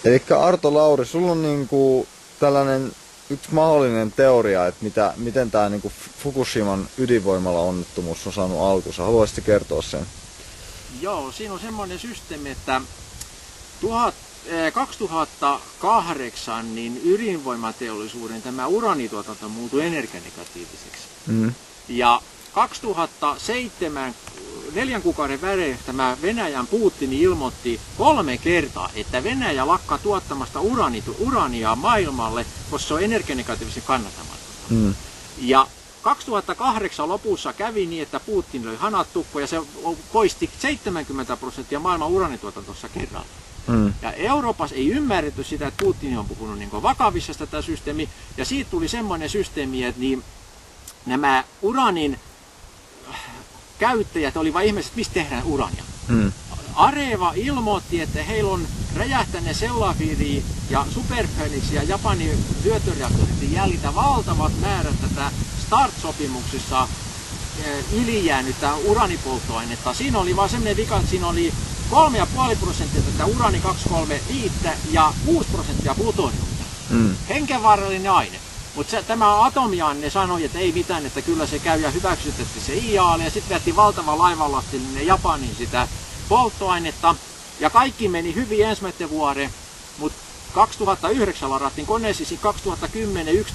Elikkä Arto Lauri, sulla on niinku tällainen yksi mahdollinen teoria, että miten tämä niinku Fukushiman ydinvoimala-onnettomuus on saanut alkunsa. Haluaisitko kertoa sen? Joo, siinä on semmoinen systeemi, että 2008 niin ydinvoimateollisuuden tämä uraanituotanto muutui energianegatiiviseksi. Ja 2007 4 kuukauden välein tämä Venäjän Putin ilmoitti 3 kertaa, että Venäjä lakkaa tuottamasta uraania maailmalle, koska se on energianegatiivisesti kannattamatonta. Ja 2008 lopussa kävi niin, että Putin löi hanat tukkoon ja se poisti 70% maailman uraanituotantossa kerralla. Ja Euroopassa ei ymmärretty sitä, että Putin on puhunut niin vakavissa tätä systeemiä, ja siitä tuli semmoinen systeemi, että niin nämä uraanin käyttäjät olivat ihmiset, mistä tehdään uraania. Areva ilmoitti, että heillä on räjähtäneet Sellafieri ja Super Phoenix ja Japanin syöttöreaktorit jäljitä valtavat määrät tätä START-sopimuksessa ylijäänyttä uraanipolttoainetta. Siinä oli vaan semmoinen vika, että siinä oli 3,5% tätä uraani 235 ja 6% plutoniumia. Hengenvaarallinen aine. Mutta tämä atomiaine sanoi, että ei mitään, että kyllä se käy ja hyväksytettiin se IAAlle ja sitten vietiin valtava laivanlastillinen Japanin sitä polttoainetta ja kaikki meni hyvin ensimmäinen vuoden, mutta 2009 ladattiin koneisiin,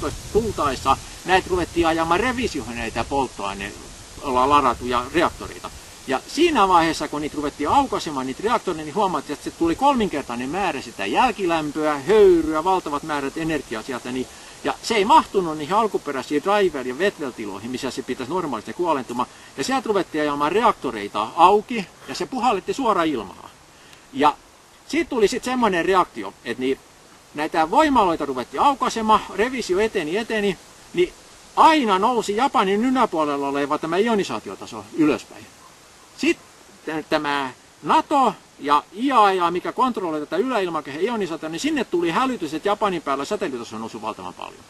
2010-2011 tultaessa näitä ruvettiin ajamaan revisioihin näitä polttoaineella ladattuja reaktoreita. Ja siinä vaiheessa, kun niitä ruvettiin aukaisemaan niitä reaktoreita, niin huomattiin, että se tuli 3-kertainen määrä sitä jälkilämpöä, höyryä, valtavat määrät energiaa sieltä. Ja se ei mahtunut niihin alkuperäisiin driver- ja wet-well-tiloihin, missä se pitäisi normaalisti kuolentumaan. Ja sieltä ruvettiin ajamaan reaktoreita auki ja se puhalletti suoraan ilmaan. Ja siitä tuli sitten semmoinen reaktio, että näitä voimaloita ruvettiin aukaisemaan, revisio eteni, niin aina nousi Japanin yläpuolella oleva tämä ionisaatiotaso ylöspäin. Sitten tämä NATO ja IAEA, mikä kontrolloi tätä yläilmakehän ionisaatiota, niin sinne tuli hälytys, että Japanin päällä satelliitaso nousi valtavan paljon.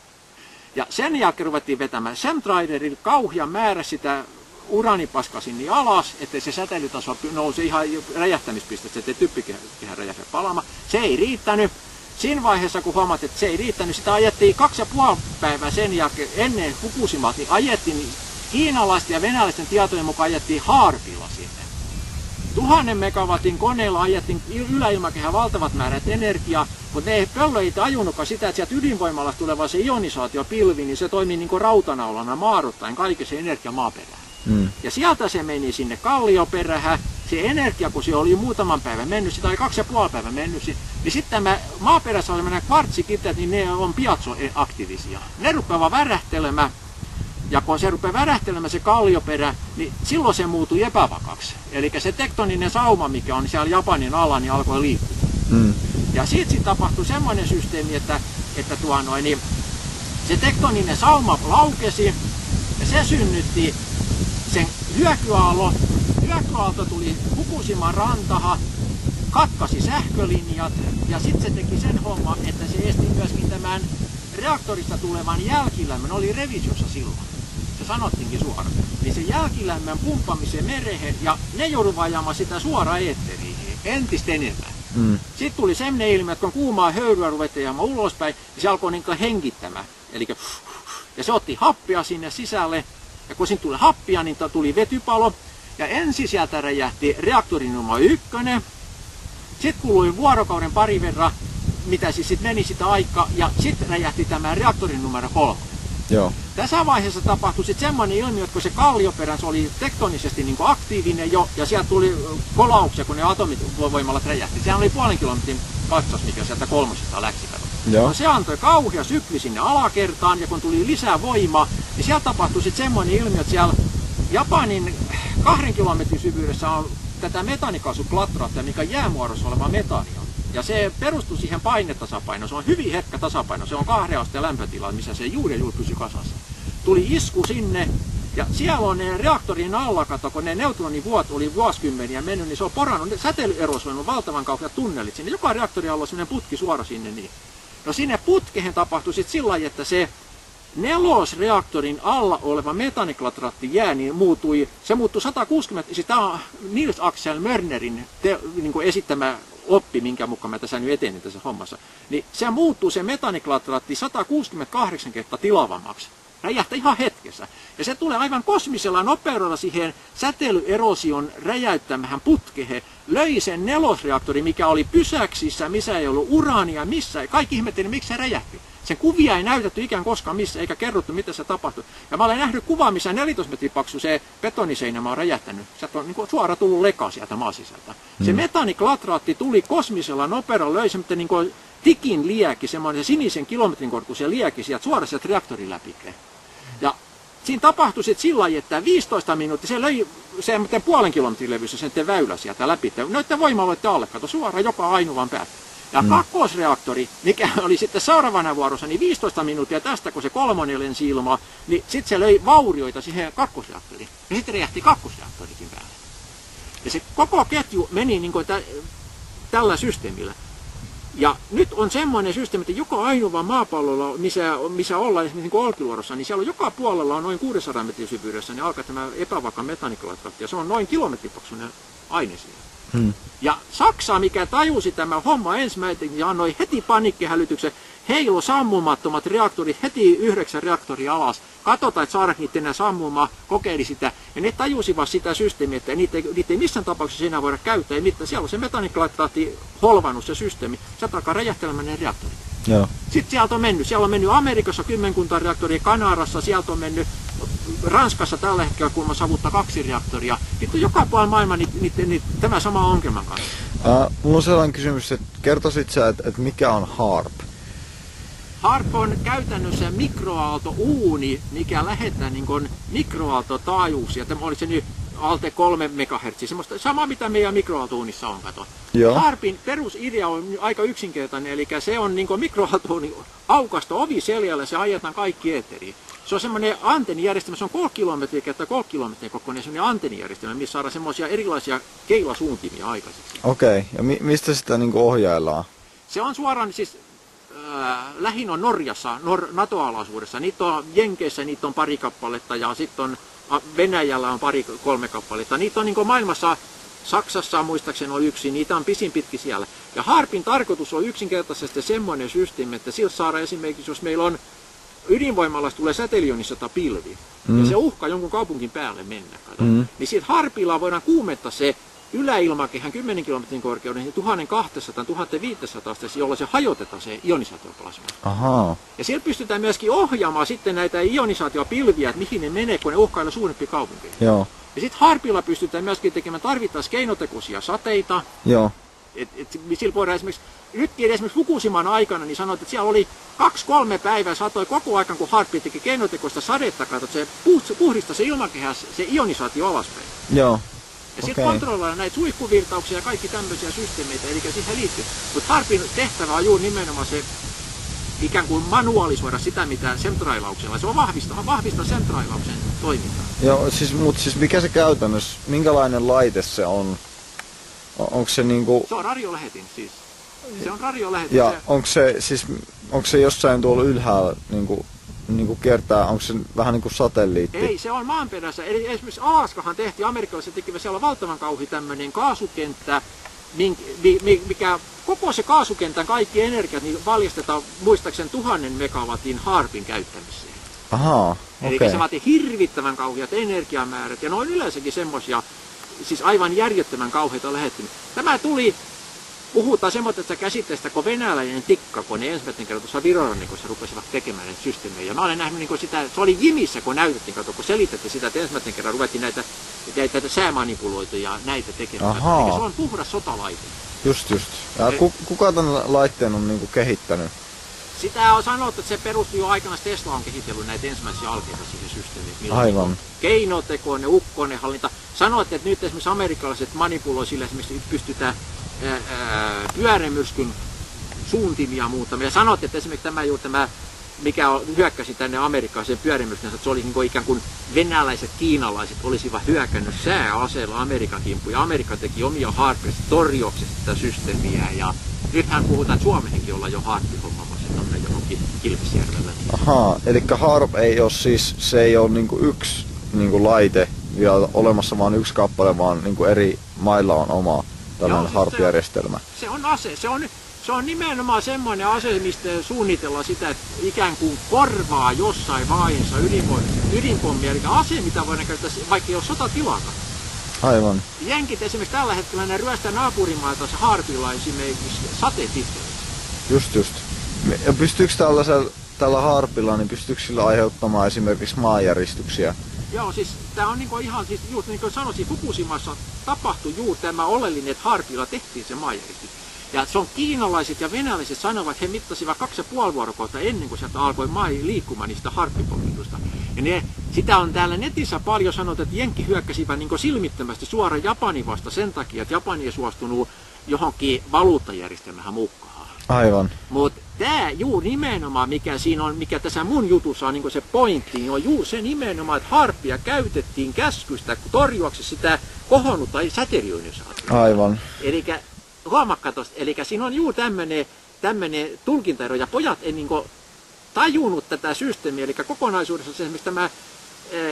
Ja sen jälkeen ruvettiin vetämään Chemtraderilla kauhia määrä sitä uraanipaskaa sinne alas, ettei se satelliitaso nousi ihan räjähtämispisteestä, ettei typpikehä räjähdä palaamaan. Se ei riittänyt. Siinä vaiheessa, kun huomattiin, että se ei riittänyt, sitä ajettiin 2,5 päivää sen jälkeen ennen Fukushimaa, niin ajettiin kiinalaisten ja venäläisten tietojen mukaan ajettiin Harpilla sinne. 1000 megawatin koneella ajettiin yläilmakehään valtavat määrät energiaa, mutta pöllö ei tajunnutkaan sitä, että sieltä ydinvoimalasta tuleva se ionisaatiopilvi, niin se toimii niin kuin rautanaulana maadottaen kaiken se energia maaperään. Ja sieltä se meni sinne kallioperähän, se energia, kun se oli muutaman päivän mennyt, tai 2,5 päivän mennyt, niin sitten tämä maaperässä olevana kvartsikiteet, niin ne on piazzoaktiivisia. Ne rupeavat värähtelemään. Ja kun se rupeaa värähtelemään se kallioperä, niin silloin se muutui epävakaksi. Eli se tektoninen sauma, mikä on siellä Japanin alla, niin alkoi liikkua. Ja siitä tapahtui semmoinen systeemi, että niin se tektoninen sauma laukesi ja se synnytti sen hyökyaallon. Hyökyaalto tuli Fukushiman rantahan, katkasi sähkölinjat ja sitten se teki sen homma, että se esti myöskin tämän reaktorista tulevan jälkilämmön, oli revisiossa silloin. Se sanottiinkin suoraan. Niin se jälkilämmön pumppamiseen merehen ja ne jouduivat ajamaan sitä suoraan eetteriin entistä enemmän. Sitten tuli semmoinen ilmiö, että kun kuumaa höyryä ruvettiin ajamaan ulospäin, niin se alkoi niin hengittämään. Ja se otti happia sinne sisälle ja kun siinä tuli happia, niin tuli vetypalo. Ja ensin sieltä räjähti reaktori numero 1. Sitten kului vuorokauden pari verran, mitä siis sit meni sitä aikaa, ja sitten räjähti tämä reaktorin numero 3. Joo. Tässä vaiheessa tapahtui sitten semmoinen ilmiö, että kun se kallioperä oli tektonisesti niin kuin aktiivinen jo, ja sieltä tuli kolauksia, kun ne atomivoimalat räjähti. Sehän oli 0,5 kilometrin patsas, mikä sieltä 3 läksi. No, se antoi kauhea sykli sinne alakertaan, ja kun tuli lisää voimaa, niin siellä tapahtui sitten semmoinen ilmiö, että siellä Japanin 2 kilometrin syvyydessä on tätä metaanikaasuklatraattia, mikä jäämuodossa oleva metaani on. Ja se perustuu siihen painetasapainoon. Se on hyvin herkkä tasapaino. Se on 2 asteen lämpötila, missä se juuri pysyy kasassa. Tuli isku sinne ja siellä on ne reaktorin alla, kato, kun ne neutronivuot oli vuosikymmeniä mennyt, niin se on porannut, säteilyerosoinut valtavan kauheat tunnelit sinne. Joka reaktori alla on sellainen putki suora sinne. Niin. No sinne putkehen tapahtui sitten sillä lailla, että se 4-reaktorin alla oleva metaaniklatraatti jää, niin se muuttui 160, siis tämä on Nils Axel Mörnerin niin esittämä oppi, minkä mukaan mä tässä nyt etenin tässä hommassa, niin se muuttuu se metaaniklatraatti 168 kertaa tilavammaksi. Räjähtää ihan hetkessä. Ja se tulee aivan kosmisella nopeudella siihen säteilyerosion räjäyttämähän putkeen. Löi sen nelosreaktori, mikä oli pysäksissä, missä ei ollut uraania, missä. Kaikki ihmetteli, miksi se räjähti. Sen kuvia ei näytetty ikään koskaan missä, eikä kerrottu, mitä se tapahtui. Ja mä olen nähnyt kuvaa, missä 14 metrin paksu se betoniseinämä on räjähtänyt. Sieltä on niin suora tullut leka sieltä maasisältä. Se metaaniklatraatti tuli kosmisella nopeudella, löi semmoinen niin tikin liäki, semmoinen sinisen kilometrin korkuisen liäki sieltä suoraan sieltä reaktorin läpi. Ja siinä tapahtui sitten sillä lailla, että 15 minuuttia se löi semmoinen puolen kilometrin levyssä sen väylä sieltä läpi. Noiden voimaloiden alle, kato suoraan joka ainuvan päältä. Ja kakkosreaktori, mikä oli sitten seuraavana vuorossa, niin 15 minuuttia tästä, kun se kolmonen lensi ilmaan, niin sitten se löi vaurioita siihen kakkosreaktoriin. Ja sitten räjähti kakkosreaktorikin päälle. Ja se koko ketju meni niin kuin tällä systeemillä. Ja nyt on semmoinen systeemi, että joka ainoa maapallolla, missä ollaan esimerkiksi Olkiluodossa, niin siellä on joka puolella on noin 600 metrin syvyydessä, niin alkaa tämä epävakaa metaaniklatraatti, ja se on noin kilometripaksuinen aine siellä. Ja Saksa, mikä tajusi tämä homma ensimmäinen, ja annoi heti paniikkihälytyksen, heilo sammumattomat reaktorit, heti 9 reaktoria alas. Katsotaan, että saadaan niitä enää sammumaan, kokeili sitä. Ja ne tajusivat sitä systeemiä, että niitä ei missään tapauksessa enää voida käyttää. Ei siellä on se metaaniklatraatti holvannut se systeemi. Sieltä alkaa räjähtelemään ne reaktorit. Joo. Sitten sieltä on mennyt. Siellä on mennyt Amerikassa 10 reaktoria, Kanadassa, sieltä on mennyt Ranskassa tällä hetkellä, kun mä savuttaa 2 reaktoria. Sitten joka puolella maailma tämä sama ongelman kanssa. Mulla on sellainen kysymys, että kertoisit sä, että mikä on HAARP? HAARP on käytännössä mikroaaltouuni, mikä lähettää niin kuin mikroaaltotaajuuksia. Tämä oli se nyt alte 3 MHz, semmoista sama mitä meidän mikroaaltouunissa on, kato. HAARPin perusidea on aika yksinkertainen, eli se on niin kuin mikroaaltouuni aukasta ovi seljällä, se ajetaan kaikki eetteriin. Se on semmoinen antennijärjestelmä, se on 3 kilometriä kertaa 3 kilometriä kokoinen semmoinen antennijärjestelmä, missä saadaan semmoisia erilaisia keilasuuntimia aikaiseksi. Okei, ja mistä sitä niin kuin ohjaillaan? Se on suoraan siis lähin on Norjassa, NATO-alaisuudessa. Niitä on Jenkeissä, niitä on pari kappaletta ja sitten on Venäjällä on 2-3 kappaletta. Niitä on niin kuin maailmassa, Saksassa muistaakseni on 1, niitä on pisin pitki siellä. Ja HAARPin tarkoitus on yksinkertaisesti semmoinen systeemi, että sillä saadaan esimerkiksi, jos meillä on ydinvoimalasta tulee säteilionisota pilvi, ja se uhkaa jonkun kaupunkin päälle mennä, niin siitä HAARPilla voidaan kuumentaa se yläilmakehän 10 kilometrin korkeuden 1200-1500, jolloin se hajotetaan se ionisaatioplasma. Ahaa. Ja siellä pystytään myöskin ohjaamaan sitten näitä ionisaatiopilviä, että mihin ne menee, kun ne uhkailla suurempia kaupunkeja. Joo. Ja sitten HAARPilla pystytään myöskin tekemään tarvittaessa keinotekoisia sateita. Joo. Sillä voidaan esimerkiksi Fukushiman aikana niin sanoit, että siellä oli 2-3 päivää satoi koko ajan, kun HAARP teki keinotekoista sadetta, katsot, se puhdistaa se ilmakehä, se ionisaatio alaspäin. Joo. Ja sitten kontrolloidaan näitä suihkuvirtauksia ja kaikki tämmöisiä systeemeitä, eli siihen liittyy. Mutta HAARPin tehtävä on juuri nimenomaan se ikään kuin manuaalisoida sitä, mitä sentrailauksella. Se on vahvistaa sentrailauksen toimintaa. Joo, mutta mikä se käytännössä, minkälainen laite se on? Onko se niinku... Se on radiolähetin siis. Se on radiolähetin. Ja onko se jossain tuolla ylhäällä niinku kiertää, onko se vähän niin kuin satelliitti? Ei, se on maanperässä. Eli esimerkiksi Alaskahan tehtiin, amerikkalaiset tekivät siellä valtavan kauhi tämmöinen kaasukenttä, mikä koko se kaasukentän kaikki energiat niin valjastetaan muistaakseni 1000 megawatin HAARPin käyttämiseen. Ahaa, okei. Eli se vaatii hirvittävän kauheat energiamäärät ja noin yleensäkin semmoisia, siis aivan järjettömän kauheita lähettymisiä. Tämä tuli, puhutaan semmoisesta käsitteestä kuin venäläinen tikka, kun ne ensimmäisen kerran tuossa Virorannikossa rupesivat tekemään näitä systeemejä. Ja mä olen nähnyt niin sitä, se oli Jimissä, kun näytettiin, kun selitettiin sitä, että ensimmäisen kerran ruvettiin näitä säämanipuloituja ja näitä tekemään. Eli se on puhdas sotalaite. Just. Ja kuka tämän laitteen on niinku kehittänyt? Sitä on sanottu, että se perustuu jo aikanaan, Tesla on kehitellyt näitä ensimmäisiä alkeita siihen systeemiin. Aivan. Keinotekoinen, ukkonenhallinta. Sanoitte, että nyt esimerkiksi amerikkalaiset manipuloi sillä esimerkiksi pystytään pyörämyrskyn suuntimia muuttamaan. Ja sanoitte, että esimerkiksi tämä mikä hyökkäsi tänne amerikkalaisen pyörämyrskyn, että se oli niin kuin ikään kuin venäläiset, kiinalaiset olisivat hyökännyt sääaseella Amerikan kimppuun. Ja Amerikka teki omia HAARPeista torjuakseen sitä systeemiä. Ja nythän puhutaan, että Suomeenkin ollaan jo HAARP-hommamassa johonkin Kilpisjärvellä. Ahaa, eli HAARP ei ole siis, se ei ole niinku yksi niinku laite vielä olemassa, vaan yksi kappale, vaan niinku eri mailla on oma tällainen HAARP-järjestelmä. Se on on ase. Se on nimenomaan semmoinen ase, mistä suunnitellaan sitä, että ikään kuin korvaa jossain vaiheessa ydinpommia, eli ase, mitä voidaan käyttää, vaikka ei ole sotatilaakaan. Aivan. Jenkit esimerkiksi tällä hetkellä ne ryöstää naapurimaita harpilla esimerkiksi satepistoleissa. Just. Ja pystyykö tällä harpilla, niin pystyykö sillä aiheuttamaan esimerkiksi maanjäristyksiä? Joo, siis tää on niinku ihan, siis just niin kuin sanoisin, Fukushimassa tapahtui juuri tämä oleellinen, että harpilla tehtiin se maanjäristys. Ja se on kiinalaiset ja venäläiset sanovat, että he mittasivat 2,5 vuorokautta ennen kuin sieltä alkoi maa liikkumaan niistä harppipommitusta. Ja sitä on täällä netissä paljon sanottu, että Jenkki hyökkäsivät niin silmittömästi suoraan Japanin vasta sen takia, että Japani ei suostunut johonkin valuuttajärjestelmään mukaan. Aivan. Mutta tämä juuri nimenomaan, mikä siinä on, mikä tässä mun jutussa on niin se pointti, niin on juuri se nimenomaan, että harppia käytettiin käskystä torjuaksi sitä kohonnutta säteilyonisaatiota. Aivan. Elikkä huomakka tosta, elikkä siinä on juuri tämmöinen tulkintaero, ja pojat ei niin tajunnut tätä systeemiä, eli kokonaisuudessa esimerkiksi tämä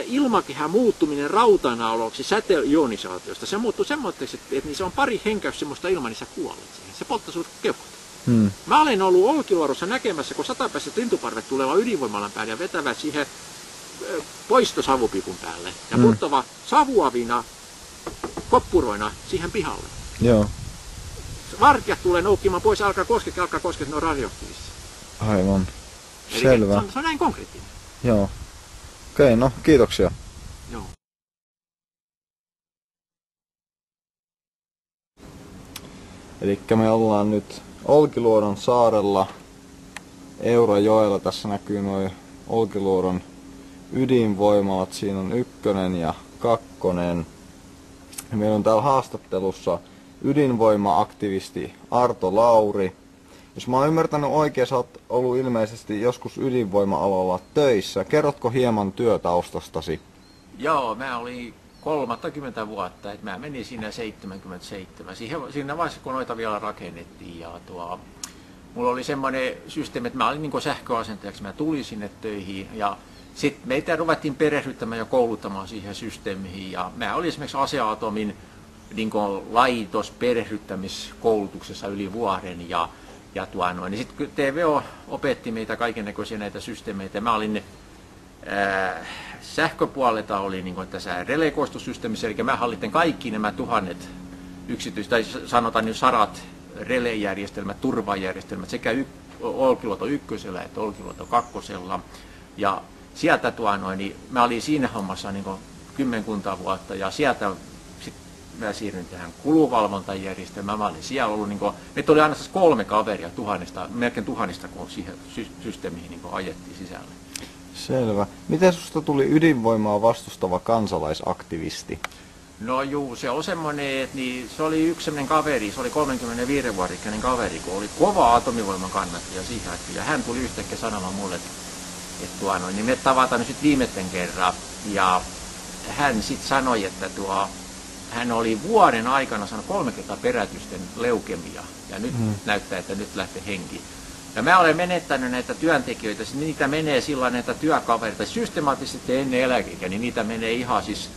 ilmakehän muuttuminen rautanauloksi säteilyonisaatiosta, se muuttui semmoiseksi, että se on pari henkäys semmoista ilman, niin sä kuolet siihen. Se polttaa sinut keuhkot. Mä olen ollut Olkiluodossa näkemässä, kun satapäiset lintuparvet tulevat ydinvoimalan päälle ja vetävät siihen poistosavupipun päälle ja puttava savuavina koppuroina siihen pihalle. Joo. Vartijat tulee noukkimaan pois, alkaa koskea, ne on radioaktiivisia. Aivan. Selvä. Se on näin konkreettinen. Joo. Okei, no kiitoksia. Joo. Elikkä me ollaan nyt Olkiluodon saarella, Eurajoella. Tässä näkyy noin Olkiluodon ydinvoimalat. Siinä on 1 ja 2. Meillä on täällä haastattelussa ydinvoima-aktivisti Arto Lauri. Jos mä oon ymmärtänyt oikein, sä oot ollut ilmeisesti joskus ydinvoima-alalla töissä. Kerrotko hieman työtaustastasi? Joo, mä olin 30 vuotta, että mä menin siinä 77. Siinä vaiheessa, kun noita vielä rakennettiin. Ja mulla oli semmoinen systeemi, että mä olin niin sähköasentajaksi, mä tulin sinne töihin. Ja sitten meitä ruvettiin perehdyttämään ja kouluttamaan siihen systeemiin. Ja mä olin esimerkiksi Aseatomin niin laitosperehdyttämiskoulutuksessa yli vuoden. Niin sitten TVO opetti meitä kaikennäköisiä näitä systeemeitä. Mä olin sähköpuolelta oli niin tässä relekoistosysteemissä, eli mä hallitsen kaikki nämä 1000 tai sanotaan nyt 100 relejärjestelmät, turvajärjestelmät sekä Olkiluoto 1 että Olkiluoto 2. Ja sieltä niin mä olin siinä hommassa niin 10 vuotta ja sieltä mä siirryin tähän kulunvalvontajärjestelmään. Mä olin siellä ollut, meitä oli aina 3 kaveria melkein 1000, kun siihen systeemiin ajettiin sisälle. Selvä. Miten susta tuli ydinvoimaa vastustava kansalaisaktivisti? No juu, se on semmoinen, että se oli yksi semmoinen kaveri, se oli 35-vuotiainen kaveri, kun oli kova atomivoiman kannattaja siihen. Ja hän tuli yhtäkkiä sanomaan mulle, että niin me tavataan nyt viimeisen kerran. Ja hän sitten sanoi, että hän oli vuoden aikana saanut 3 kertaa perätysten leukemia. Ja nyt näyttää, että nyt lähtee henki. Ja mä olen menettänyt näitä työntekijöitä, siis niitä menee sillä näitä työkavereita systemaattisesti ennen eläkeikää, niin niitä menee ihan siis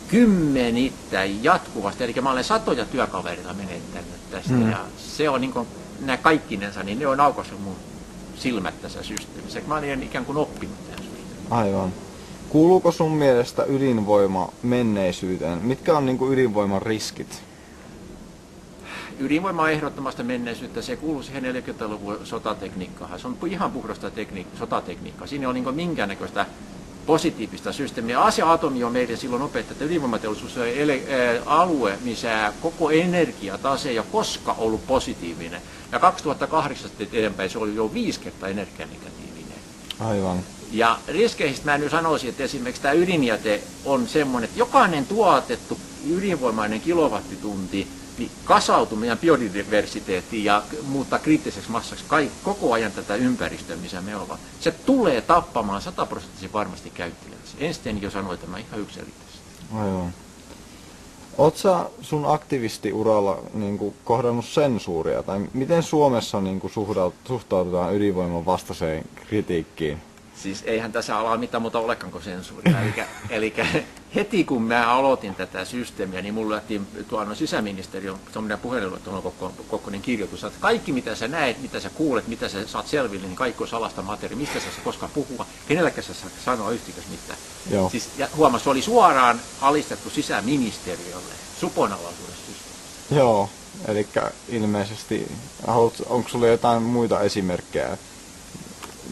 kymmenittäin jatkuvasti. Eli mä olen satoja työkavereita menettänyt tästä ja se on niin kuin, nämä kaikkinensa, niin ne on aukaissut mun silmät tässä systeemissä. Mä olen ikään kuin oppinut tähän systeemiin. Aivan. Kuuluuko sun mielestä ydinvoima menneisyyteen? Mitkä on niin kuin ydinvoiman riskit? Ydinvoima on ehdottomasti menneisyyttä, se kuuluu siihen 40-luvun sotatekniikkaan. Se on ihan puhdasta sotatekniikkaa. Siinä on niin minkäännäköistä positiivista systeemiä. Asia-atomi on meille silloin opettanut, että ydinvoimateollisuus on alue, missä koko energiatase ei ole koskaan ollut positiivinen. Ja 2008 eteenpäin se oli jo 5 kertaa energianegatiivinen. Aivan. Ja riskeistä mä nyt sanoisin, että esimerkiksi tämä ydinjäte on semmoinen, että jokainen tuotettu ydinvoimainen kilowattitunti niin kasautuu meidän biodiversiteettiin ja muuttaa kriittiseksi massaksi koko ajan tätä ympäristöä, missä me ollaan. Se tulee tappamaan 100% varmasti käyttäjänsä. Einstein jo sanoi tämän ihan yksilöllisesti. Aivan. Oletko sä sun aktivistiuralla niin kohdannut sensuuria? Tai miten Suomessa niin suhtaudutaan ydinvoiman vastaiseen kritiikkiin? Siis eihän tässä ala mitään muuta olekaan kuin sensuuria. Eli heti kun mä aloitin tätä systeemiä, niin mulle lähtiin tuolla sisäministeriön puhelinluettelon kokoinen kirjoitus, että kaikki mitä sä näet, mitä sä kuulet, mitä sä saat selville, niin kaikki on salasta materiaa, mistä sä koskaan puhua, kenelläkään sä sanoa yhtikäs mitään. Siis, ja huomasi, se oli suoraan alistettu sisäministeriölle, Supon alaisuudessa systeemissä. Joo, eli ilmeisesti, onko sulla jotain muita esimerkkejä?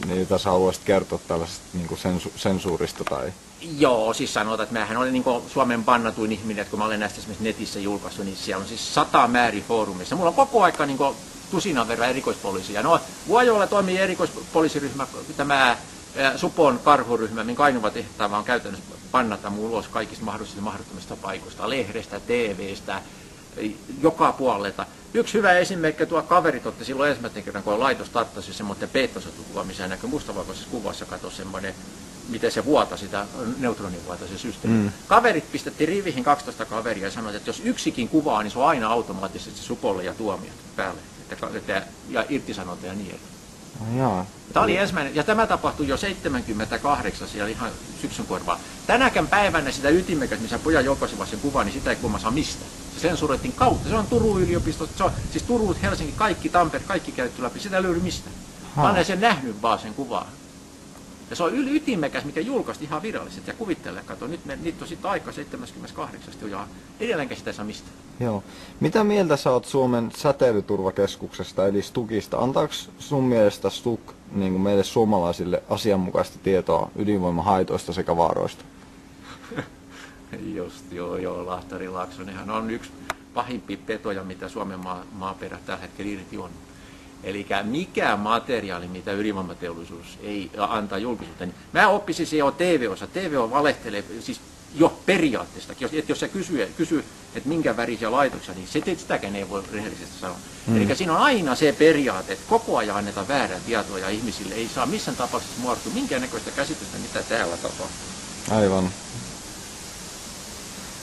Niitä sä haluaisit kertoa tällaisesta niin sensuurista tai... Joo, siis sanotaan, että mähän olen niin Suomen bannatuin ihminen, että kun mä olen näistä esimerkiksi netissä julkaissut, niin siellä on siis 100 määrin foorumissa. Mulla on koko aika niin tusinan verran erikoispoliisia. No, Vuojoella toimii erikoispoliisiryhmä, tämä Supon karhuryhmä, minkä ainoa tehtävä on käytännössä bannata mun ulos kaikista mahdollisista mahdottomista paikoista, lehdestä, TVstä, joka puolelta. Yksi hyvä esimerkki, tuo kaverit otti silloin ensimmäisen kerran, kun laitos starttasi semmoinen peittosotukuva, missä näkyy mustavalkoisessa kuvassa, kato semmoinen, miten se vuota sitä neutronivuota se systeemi. Kaverit pistettiin rivihin 12 kaveria ja sanoivat, että jos yksikin kuvaa, niin se on aina automaattisesti Supolle ja tuomiot päälle. Ja irtisanota ja niin edelleen. Tämä oli ensimmäinen, ja tämä tapahtui jo 78 siellä ihan syksyn korvaa. Tänäkään päivänä sitä ytimekäs, missä pojan julkaisivat sen kuvan, niin sitä ei kumma saa mistään. Se sensuroitiin kautta. Se on Turun yliopisto, se on, siis Turun, Helsinki, kaikki Tampere, kaikki käytetty läpi. Sitä ei löydy mistään. Mä olen sen nähnyt vaan sen kuvan. Ja se on ytimekäs, mikä julkaisi ihan virallisesti. Ja kuvittele, kato, nyt niitä on sitten aika 78 ja edelleenkin sitä ei saa mistään. Joo. Mitä mieltä sä oot Suomen säteilyturvakeskuksesta eli STUKista? Antaako sun mielestä STUK niin kuin meille suomalaisille asianmukaista tietoa ydinvoimahaitoista sekä vaaroista? Just joo, Lahtari Laaksonenhan on yksi pahimpia petoja, mitä Suomen maaperä tällä hetkellä irti on. Eli mikä materiaali, mitä ydinvoimateollisuus ei antaa julkisuuteen. Mä oppisin se jo TV-osa. TV valehtelee siis jo periaatteestakin. Jos sä kysyy, että minkä värisiä laitoksia, niin sitäkään ei voi rehellisesti sanoa. Eli siinä on aina se periaate, että koko ajan annetaan väärää tietoa ja ihmisille ei saa missään tapauksessa muodostua minkäännäköistä käsitystä, mitä täällä tapahtuu. Aivan.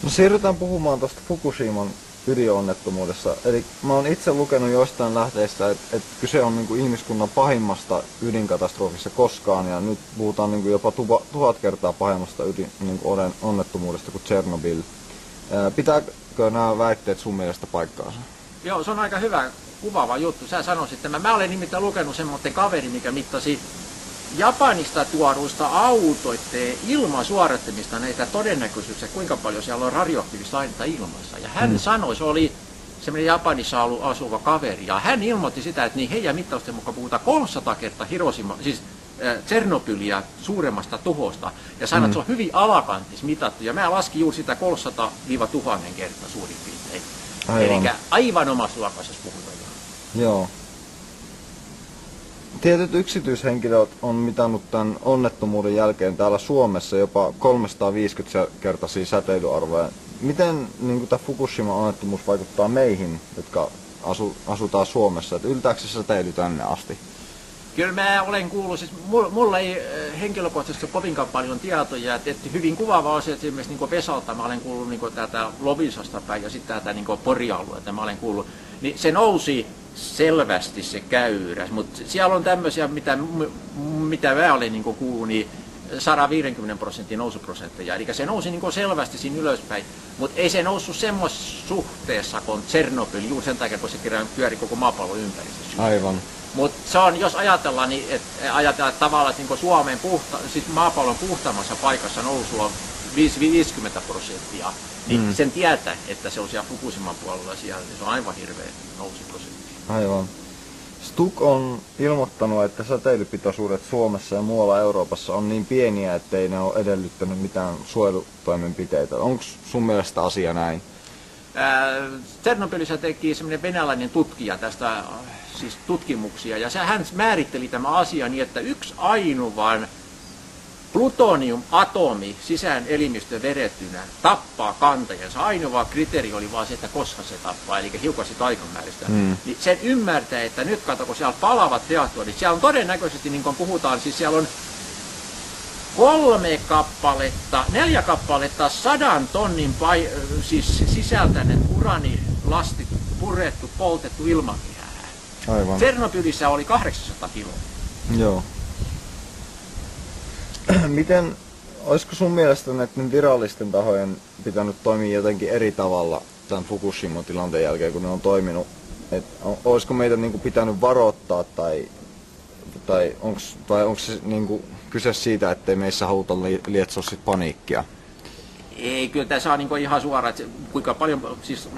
No siirrytään puhumaan tuosta Fukushiman ydinonnettomuudessa. Eli mä oon itse lukenut jostain lähteistä, että kyse on niin kuin ihmiskunnan pahimmasta ydinkatastrofissa koskaan, ja nyt puhutaan niin kuin jopa 1000 kertaa pahimmasta onnettomuudesta kuin Tchernobyl. Pitääkö nämä väitteet sun mielestä paikkaansa? Joo, se on aika hyvä kuvaava juttu. Sä sanoisit, että mä olen nimittäin lukenut semmoinen kaveri, mikä mittasi Japanista tuoruista autoitteen ilmasuodattimista näitä todennäköisyyksiä, kuinka paljon siellä on radioaktiivista ainetta ilmassa. Ja hän sanoi, se oli semmoinen Japanissa asuva kaveri, ja hän ilmoitti sitä, että niin heidän mittausten mukaan puhutaan 300 kertaa Hiroshima, siis Tsernobylia suuremmasta tuhosta, ja sanoi, että se on hyvin alakanttis mitattu, ja mä laskin juuri sitä 300-1000 kertaa suurin piirtein. Eli aivan omassa luokkaisessa puhutaan. Joo. Tietyt yksityishenkilöt on mitannut tämän onnettomuuden jälkeen täällä Suomessa jopa 350-kertaisia säteilyarvoja. Miten niin tämä Fukushima-onnettomuus vaikuttaa meihin, jotka asutaan Suomessa? Että yltääkö se säteily tänne asti? Kyllä mä olen kuullut, siis mulla ei henkilökohtaisesti kovinkaan paljon tietoja, että hyvin kuvaava asia, että esimerkiksi niin Vesalta mä olen kuullut niin täältä Lovisasta päin ja sitten täältä niin Pori-alueelta mä olen kuullut, niin se nousi selvästi se käyrä, mutta siellä on tämmöisiä, mitä mä olen niin kuullut, niin 150% nousuprosentteja, eli se nousi niin selvästi siinä ylöspäin, mutta ei se noussut semmoisessa suhteessa kuin Tsernobyl, juuri sen takia, kun se pyöri koko maapallon ympäri. Aivan. Mutta se on, jos ajatellaan, niin ajatellaan että tavallaan, että niin Suomen siis maapallon puhtaammassa paikassa nousu on 50%, niin sen tietää, että se on siellä Fukushiman puolella siellä, niin se on aivan hirveä nousuprosentti. Aivan. STUK on ilmoittanut, että säteilypitoisuudet Suomessa ja muualla Euroopassa on niin pieniä, ettei ne ole edellyttänyt mitään suojelutoimenpiteitä. Onko sun mielestä asia näin? Tsernobylissä teki semmoinen venäläinen tutkija tästä siis tutkimuksia, ja hän määritteli tämä asia niin, että yksi ainoan plutoniumatomi sisään elimistöön vedettynä tappaa kantajansa. Ainoa kriteeri oli vaan se, että koska se tappaa, eli hiukan sitä aikamääristä. Niin sen ymmärtää, että nyt kato, kun siellä palavat reaktorit, siellä on todennäköisesti, niin kuin puhutaan, siis siellä on 4 kappaletta 100 tonnin siis sisältäneet uranilastit purettu, poltettu ilmakehään. Aivan. Tsernobylissä oli 800 kiloa. Joo. Miten, olisiko sun mielestä näiden virallisten tahojen pitänyt toimia jotenkin eri tavalla tämän Fukushima-tilanteen jälkeen, kun ne on toiminut? Olisiko meitä niinku pitänyt varoittaa tai onko se niinku kyse siitä, ettei meissä haluta lietsoa sit paniikkia? Ei, kyllä tässä on niin ihan suora, että kuinka paljon siis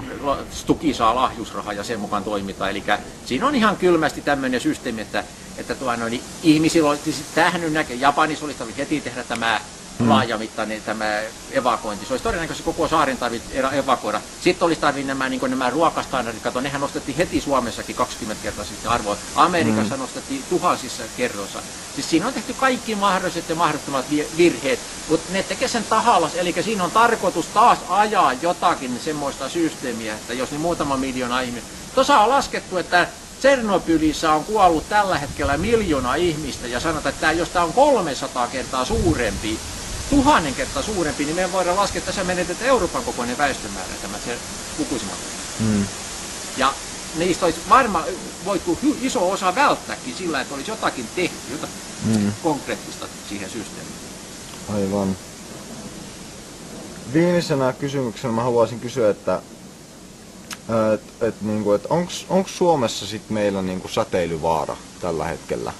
Stuki saa lahjusrahaa ja sen mukaan toimitaan. Eli siinä on ihan kylmästi tämmöinen systeemi, että ihmisillä olisi tähän Japanissa olisi tarvitse heti tehdä tämä laajamittainen tämä evakuointi. Se olisi todennäköisesti koko saaren tarvitse evakuoida. Sitten olisi tarvitse nämä ruokastandardit. Kato, nehän nostettiin heti Suomessakin 20 kertaa sitten arvoa. Amerikassa nostettiin tuhansissa kerroissa. Siis siinä on tehty kaikki mahdolliset ja mahdottomat virheet, mutta ne tekee sen tahallas. Eli siinä on tarkoitus taas ajaa jotakin semmoista systeemiä, että jos niin muutama miljoona ihmistä. Tuossa on laskettu, että Tšernobylissä on kuollut tällä hetkellä 1 miljoona ihmistä ja sanotaan, että jos tämä on 300 kertaa suurempi, 1000 kertaa suurempi, niin me voidaan laskea, että tässä menetetään Euroopan kokoinen väestömäärä tämä Fukushima. Ja niistä olisi varmaan voitu iso osa välttääkin sillä, että olisi jotakin tehty, jotakin konkreettista siihen systeemiin. Aivan. Viimeisenä kysymyksenä mä haluaisin kysyä, että onko Suomessa sit meillä niinku säteilyvaara tällä hetkellä?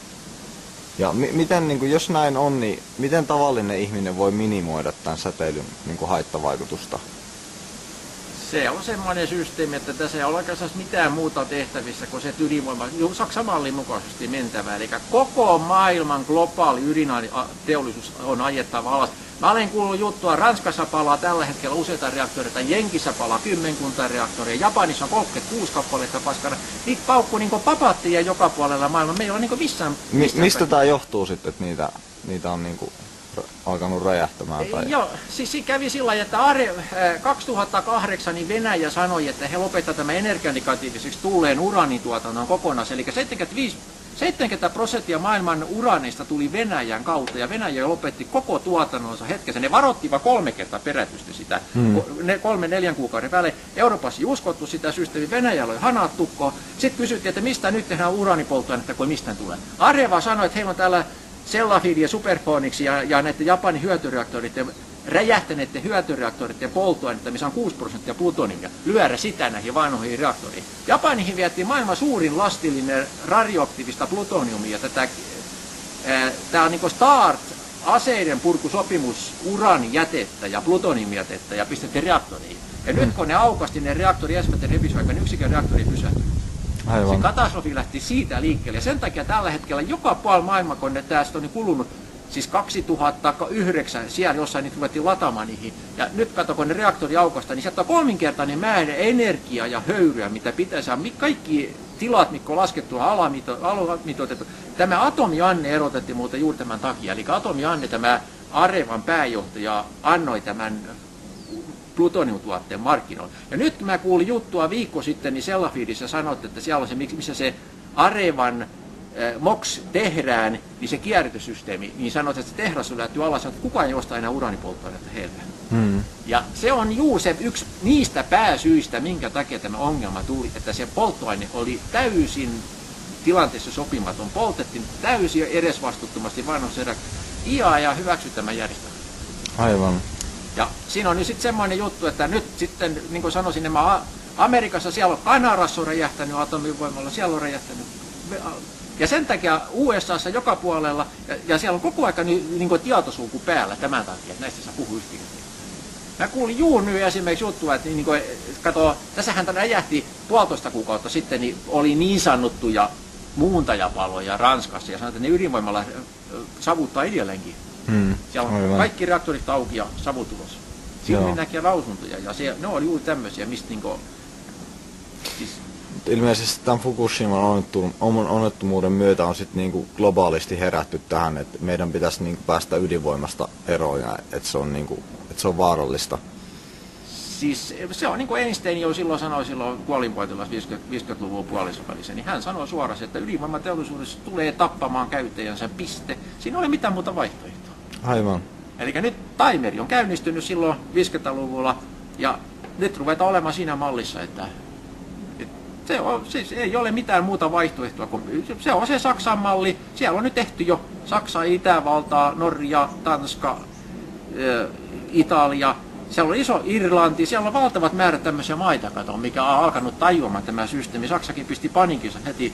Ja miten, niinku, jos näin on, niin miten tavallinen ihminen voi minimoida tämän säteilyn niinku haittavaikutusta? Se on semmoinen systeemi, että tässä ei ole oikeastaan mitään muuta tehtävissä kuin se ydinvoima, Saksan mallin mukaisesti mentävä. Eli koko maailman globaali ydinateollisuus on ajettava alas. Mä olen kuullut juttua, Ranskassa palaa tällä hetkellä useita reaktoreita, Jenkissä palaa 10 reaktoria, Japanissa on 36 kappaletta paskana. Niitä paukkuu niin papattia joka puolella maailmaa. Me ei ole niin missään mistä tämä johtuu sitten, että niitä on niin alkanut räjähtämään? Tai... Joo, siis kävi sillä lailla, että 2008 niin Venäjä sanoi, että he lopettavat tämän energianegatiiviseksi tulleen uraanituotannon kokonaan. Eli 70% maailman uraanista tuli Venäjän kautta ja Venäjä lopetti koko tuotannonsa hetkessä. Ne varottivat 3 kertaa perätystä sitä, 3-4 kuukauden välein. Euroopassa ei uskottu sitä systeemiä, Venäjällä oli hanat tukkoon. Sitten kysyttiin, että mistä nyt tehdään uraanipolttoainetta, kun mistä tulee. Areva sanoi, että heillä on täällä Sellafield ja Superphoenix ja näiden Japanin hyötyreaktoreiden räjähtäneiden hyötyreaktoreiden polttoainetta, missä on 6% plutoniumia, lyödä sitä näihin vanhoihin reaktoriin. Japanihin vietiin maailman suurin lastillinen radioaktiivista plutoniumia. Tämä on niin START, aseiden purkusopimus, uranijätettä ja plutoniumjätettä ja pistettiin reaktoriin. Ja nyt kun ne aukasti ne reaktori ensimmäisen revisioikan, yksikään reaktori pysähtyi. Se katastrofi lähti siitä liikkeelle. Ja sen takia tällä hetkellä joka puolella maailmaa, kun tästä on kulunut, siis 2009, siellä jossain niitä ruvettiin lataamaan niihin. Ja nyt kato, kun ne reaktori aukasta, niin sieltä on 3-kertainen määrä energiaa ja höyryä, mitä pitäisi. Kaikki tilat, mitkä on laskettu alamitoitettu. Tämä atomianne erotettiin muuten juuri tämän takia. Eli atomianne, tämä Arevan pääjohtaja, annoi tämän plutoniumtuotteen markkinoille. Ja nyt mä kuulin juttua viikko sitten, niin Sellafieldissä sanoitte, että siellä on se, missä se Arevan MOX tehdään, niin se kierrätyssysteemi, niin sanoit, että se tehdas on lähty alas, että kukaan ei osta enää uraanipolttoainetta heiltä. Ja se on juuri se yksi niistä pääsyistä, minkä takia tämä ongelma tuli, että se polttoaine oli täysin tilanteessa sopimaton. Poltettiin täysin edesvastuuttomasti vanhoissa IAEA hyväksyi tämän järjestelmän. Aivan. Ja siinä on nyt sitten semmoinen juttu, että nyt sitten, niin kuin sanoisin, Amerikassa siellä on Kanadassa on räjähtänyt atomivoimalla, siellä on räjähtänyt. Ja sen takia USAssa joka puolella, ja siellä on koko ajan niin tietosulku päällä tämän takia, että näistä saa puhua yhtiöitä. Mä kuulin juuri nyt esimerkiksi juttua, että niin kuin, kato, tässähän räjähti 1,5 kuukautta sitten, niin oli niin sanottuja muuntajapaloja Ranskassa, ja sanotaan, että ne ydinvoimalla savuttaa edelleenkin. Siellä on kaikki reaktorit auki ja savutulos. Siinä näkee lausuntoja, ja ne on juuri tämmöisiä, mistä niinku... Siis... Ilmeisesti tämän Fukushiman onnettomuuden myötä on sitten niinku globaalisti herätty tähän, että meidän pitäisi niinku päästä ydinvoimasta eroon, ja että se on vaarallista. Siis se on niin kuin Einstein jo silloin sanoi kuolinpotilas 50-luvun puolivälissä, niin hän sanoi suoraan, että ydinvoimateollisuudessa tulee tappamaan käyttäjänsä piste. Siinä ei ole mitään muuta vaihtoehtoa. Aivan. Eli nyt timeri on käynnistynyt silloin 50-luvulla ja nyt ruvetaan olemaan siinä mallissa, että Siis ei ole mitään muuta vaihtoehtoa kuin se on se Saksan malli. Siellä on nyt tehty jo Saksa, Itävalta, Norja, Tanska, Italia. Siellä on iso Irlanti, siellä on valtavat määrät tämmöisiä maita, mikä on alkanut tajuamaan tämä systeemi. Saksakin pisti paniikissa heti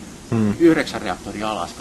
9 reaktoria alas.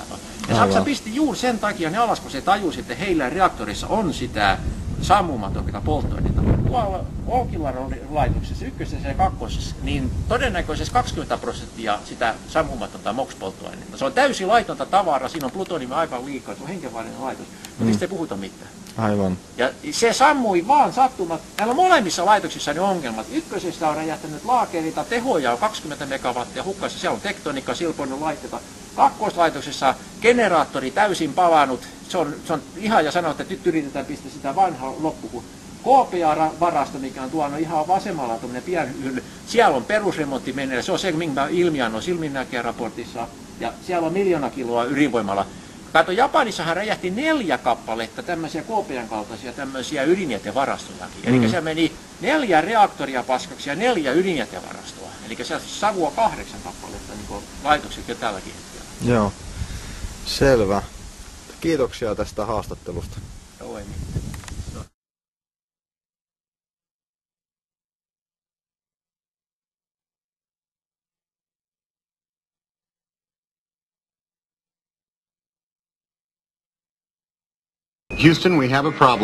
Ja Saksa pisti juuri sen takia ne alas, kun se tajusi, että heillä reaktorissa on sitä sammumatonta polttoainetta. Tuolla Olkiluodon laitoksessa, ykkösessä ja kakkosessa, niin todennäköisesti 20% sitä sammumatonta MOX-polttoainetta. Se on täysin laitonta tavaraa, siinä on plutoniumia aivan liikaa, se on hengenvaarallinen laitos, mutta niistä ei puhuta mitään. Aivan. Ja se sammui vaan sattumat. Näillä molemmissa laitoksissa on ongelmat. Ykkösessä on räjähtänyt laakereita, tehoja on 20 megawattia hukkaissa, siellä on tektonikka, silponnut laitteita. Kakkoslaitoksessa generaattori täysin palannut. Se on ihan ja sanoa, että nyt yritetään pistää sitä vanhaa loppu, kun KPA-varasto, mikä on tuonut ihan vasemmalla tuommoinen pienhylly. Siellä on perusremontti meneillä. Se on se, minkä ilmiön on silminnäkijäraportissa. Ja siellä on 1 000 000 kiloa ydinvoimalla. Kato, Japanissahan räjähti 4 kappaletta tämmöisiä KPA:n kaltaisia tämmöisiä ydinjätevarastojakin. Eli siellä meni 4 reaktoria paskaksi ja 4 ydinjätevarastoa. Eli siellä savua 8 kappaletta niin laitokset jo tälläkin hetkellä. Joo, selvä. Kiitoksia tästä haastattelusta. Joo, ei mitään. Houston, we have a problem.